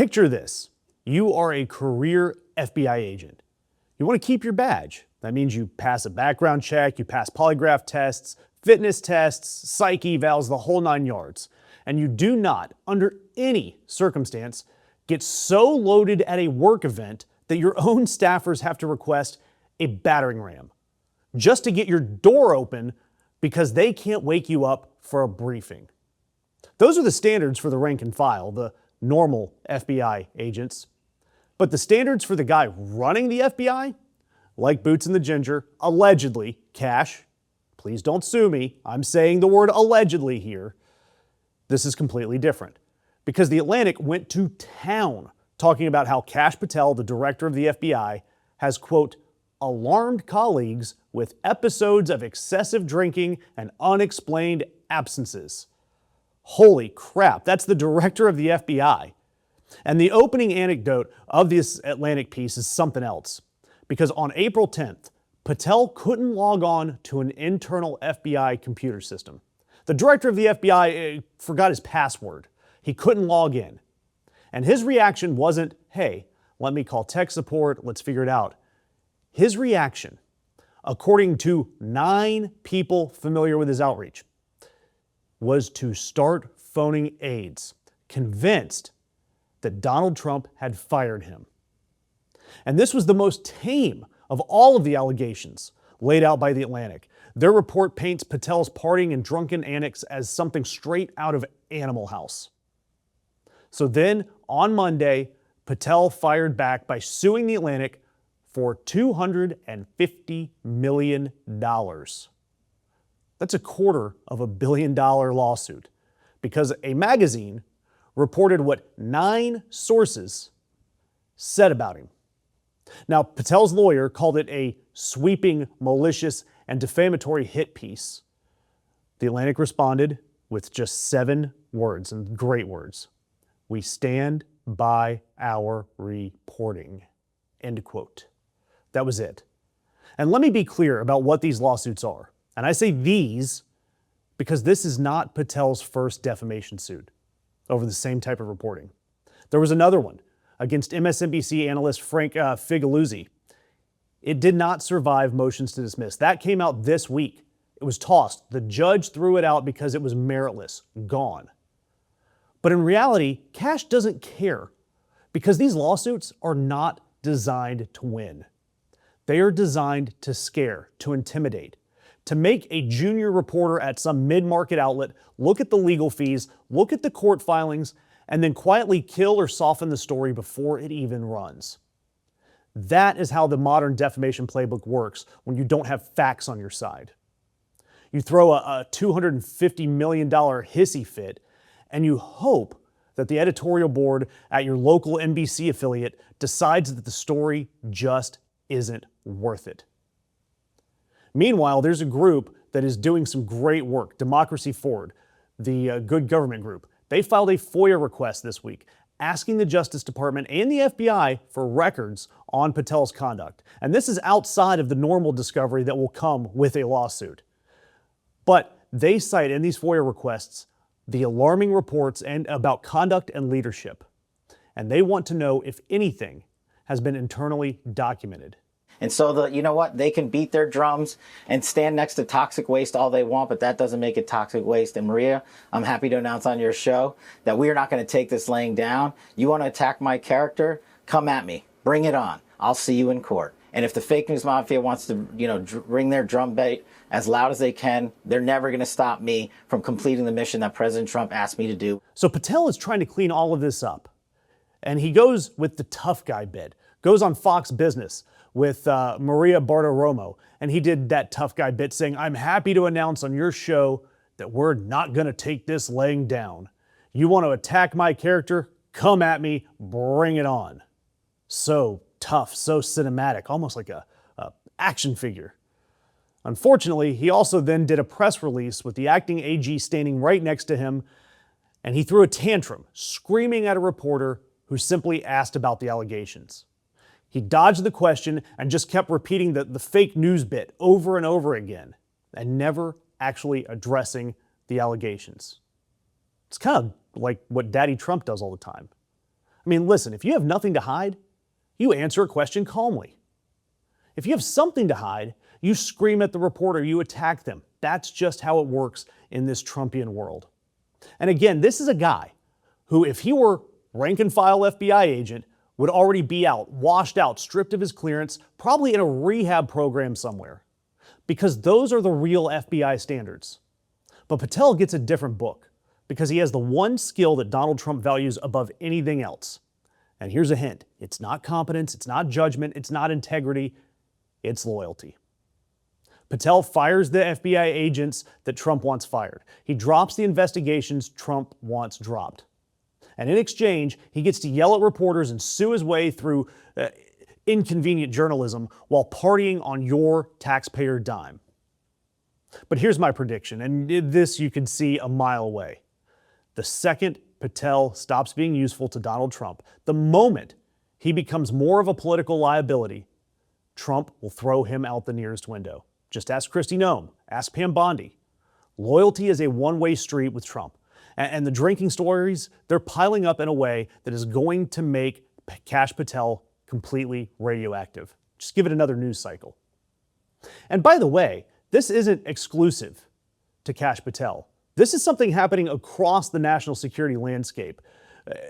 Picture this. You are a career FBI agent. You want to keep your badge. That means you pass a background check, you pass polygraph tests, fitness tests, psych evals, the whole 9 yards. And you do not, under any circumstance, get so loaded at a work event that your own staffers have to request a battering ram just to get your door open because they can't wake you up for a briefing. Those are the standards for the rank and file, the normal FBI agents. But the standards for the guy running the FBI, like Boots and the Ginger, allegedly, Kash, please don't sue me, I'm saying the word allegedly here, this is completely different. Because the Atlantic went to town talking about how Kash Patel, the director of the FBI, has, quote, alarmed colleagues with episodes of excessive drinking and unexplained absences. Holy crap, that's the director of the FBI. And the opening anecdote of this Atlantic piece is something else. Because on April 10th, Patel couldn't log on to an internal FBI computer system. The director of the FBI forgot his password. He couldn't log in. And his reaction wasn't, hey, let me call tech support, let's figure it out. His reaction, according to 9 people familiar with his outreach, was to start phoning aides, convinced that Donald Trump had fired him. And this was the most tame of all of the allegations laid out by the Atlantic. Their report paints Patel's partying and drunken antics as something straight out of Animal House. So then, on Monday, Patel fired back by suing the Atlantic for $250 million. That's $250 million lawsuit because a magazine reported what 9 sources said about him. Now, Patel's lawyer called it a sweeping, malicious, and defamatory hit piece. The Atlantic responded with just 7 words, and great words. We stand by our reporting. End quote. That was it. And let me be clear about what these lawsuits are. And I say these because this is not Patel's first defamation suit over the same type of reporting. There was another one against MSNBC analyst Frank Figliuzzi. It did not survive motions to dismiss. That came out this week. It was tossed. The judge threw it out because it was meritless, gone. But in reality, Kash doesn't care because these lawsuits are not designed to win. They are designed to scare, to intimidate, to make a junior reporter at some mid-market outlet look at the legal fees, look at the court filings, and then quietly kill or soften the story before it even runs. That is how the modern defamation playbook works when you don't have facts on your side. You throw a $250 million hissy fit, and you hope that the editorial board at your local NBC affiliate decides that the story just isn't worth it. Meanwhile, there's a group that is doing some great work, Democracy Forward, the Good Government Group. They filed a FOIA request this week asking the Justice Department and the FBI for records on Patel's conduct. And this is outside of the normal discovery that will come with a lawsuit. But they cite in these FOIA requests the alarming reports about conduct and leadership. And they want to know if anything has been internally documented. And so, you know what? They can beat their drums and stand next to toxic waste all they want, but that doesn't make it toxic waste. And Maria, I'm happy to announce on your show that we are not going to take this laying down. You want to attack my character? Come at me. Bring it on. I'll see you in court. And if the fake news mafia wants to, ring their drum beat as loud as they can, they're never going to stop me from completing the mission that President Trump asked me to do. So Patel is trying to clean all of this up. And he goes with the tough guy bit, goes on Fox Business with Maria Bartiromo. And he did that tough guy bit saying, I'm happy to announce on your show that we're not going to take this laying down. You want to attack my character? Come at me. Bring it on. So tough, so cinematic, almost like a action figure. Unfortunately, he also then did a press release with the acting AG standing right next to him, and he threw a tantrum, screaming at a reporter who simply asked about the allegations. He dodged the question and just kept repeating the fake news bit over and over again, and never actually addressing the allegations. It's kind of like what Daddy Trump does all the time. I mean, listen, if you have nothing to hide, you answer a question calmly. If you have something to hide, you scream at the reporter, you attack them. That's just how it works in this Trumpian world. And again, this is a guy who, if he were rank and file FBI agent, would already be out, washed out, stripped of his clearance, probably in a rehab program somewhere. Because those are the real FBI standards. But Patel gets a different book because he has the one skill that Donald Trump values above anything else. And here's a hint. It's not competence, it's not judgment, it's not integrity, it's loyalty. Patel fires the FBI agents that Trump wants fired. He drops the investigations Trump wants dropped. And in exchange, he gets to yell at reporters and sue his way through inconvenient journalism while partying on your taxpayer dime. But here's my prediction, and this you can see a mile away. The second Patel stops being useful to Donald Trump, the moment he becomes more of a political liability, Trump will throw him out the nearest window. Just ask Kristi Noem, ask Pam Bondi. Loyalty is a one-way street with Trump. And the drinking stories, they're piling up in a way that is going to make Kash Patel completely radioactive. Just give it another news cycle. And by the way, this isn't exclusive to Kash Patel. This is something happening across the national security landscape.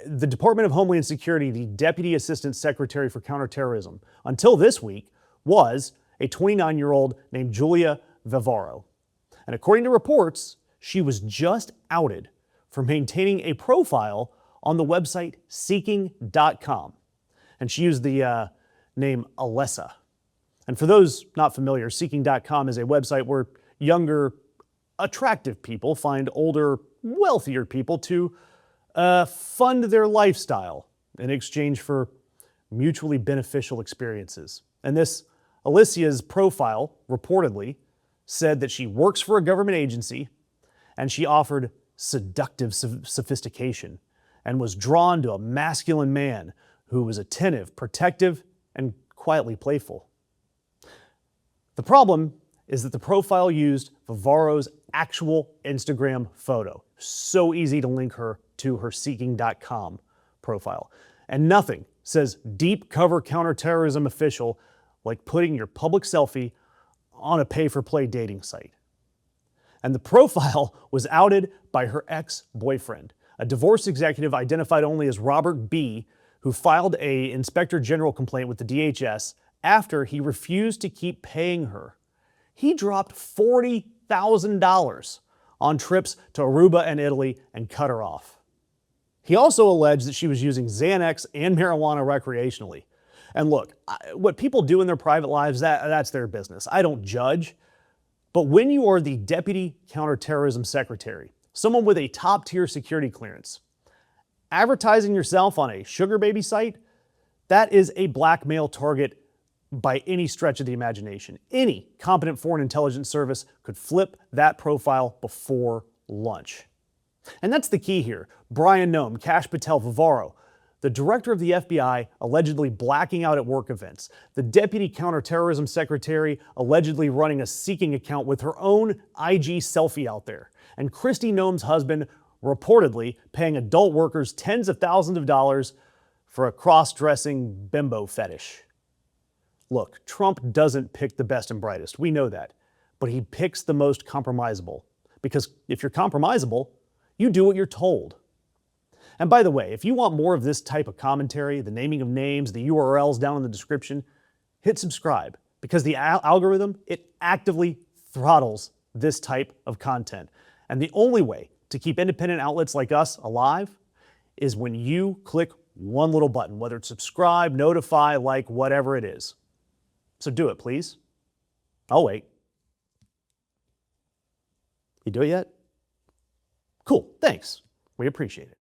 The Department of Homeland Security, the Deputy Assistant Secretary for Counterterrorism, until this week, was a 29-year-old named Julia Vivaro. And according to reports, she was just outed for maintaining a profile on the website seeking.com. And she used the name Alessa. And for those not familiar, seeking.com is a website where younger, attractive people find older, wealthier people to fund their lifestyle in exchange for mutually beneficial experiences. And this Alicia's profile reportedly said that she works for a government agency and she offered seductive sophistication and was drawn to a masculine man who was attentive, protective, and quietly playful. The problem is that the profile used Vivaro's actual Instagram photo. So easy to link her to her seeking.com profile. And nothing says deep cover counterterrorism official like putting your public selfie on a pay-for-play dating site. And the profile was outed by her ex-boyfriend, a divorce executive identified only as Robert B., who filed an inspector general complaint with the DHS after he refused to keep paying her. He dropped $40,000 on trips to Aruba and Italy and cut her off. He also alleged that she was using Xanax and marijuana recreationally. And look, what people do in their private lives, that's their business. I don't judge. But when you are the Deputy Counterterrorism Secretary, someone with a top-tier security clearance, advertising yourself on a sugar baby site, that is a blackmail target by any stretch of the imagination. Any competent foreign intelligence service could flip that profile before lunch. And that's the key here. Brian Noem, Kash Patel, Vivaro, the director of the FBI allegedly blacking out at work events, the Deputy Counterterrorism Secretary allegedly running a Seeking account with her own IG selfie out there, and Kristi Noem's husband reportedly paying adult workers tens of thousands of dollars for a cross-dressing bimbo fetish. Look, Trump doesn't pick the best and brightest. We know that. But he picks the most compromisable. Because if you're compromisable, you do what you're told. And by the way, if you want more of this type of commentary, the naming of names, the URLs down in the description, hit subscribe. Because the algorithm, it actively throttles this type of content. And the only way to keep independent outlets like us alive is when you click one little button, whether it's subscribe, notify, like, whatever it is. So do it, please. I'll wait. You do it yet? Cool, thanks. We appreciate it.